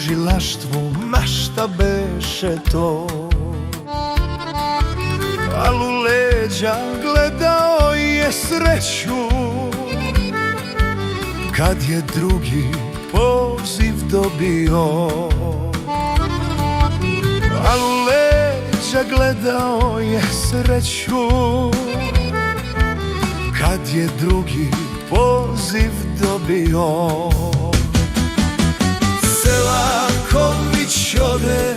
tužilaštvu, ma šta beše to. Al u leđa gledao je sreću, kad je drugi poziv dobio. Al u leđa gledao je sreću, kad je drugi poziv dobio. Selaković ode,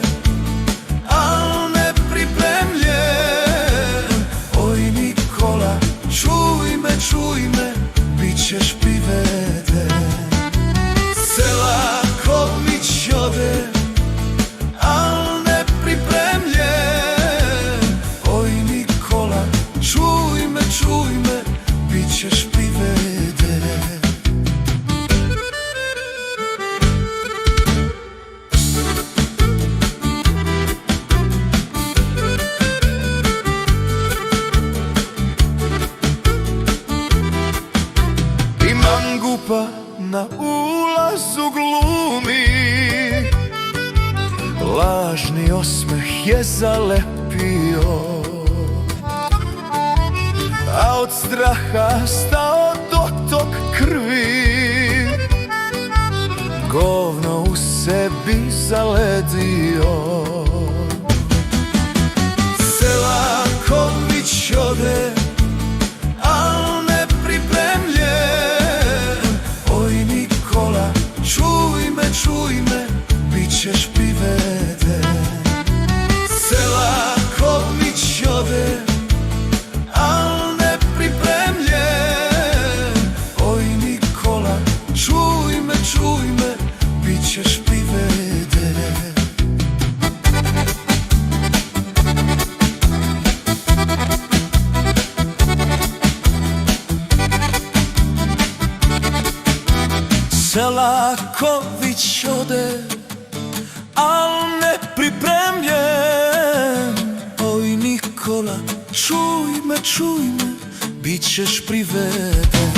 al nepripremljen. Oj Nikola, čuj me, bit ćeš priveden. Selaković ode, al nepripremljen. Oj Nikola, čuj me, bit ćeš priveden. Mangupa na ulazu glumi, lažni osmeh je zalepio, a od straha stao dotok krvi, govno u sebi zaledio. Selaković ode, al nepripremljen. Čuj me, bit ćeš priveden. Selaković ode, al nepripremljen. Oj Nikola, čuj me, bit ćeš priveden. Selaković ode, al nepripremljen. Oj Nikola, čuj me, bit ćeš priveden.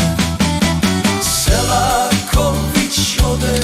Selaković ode,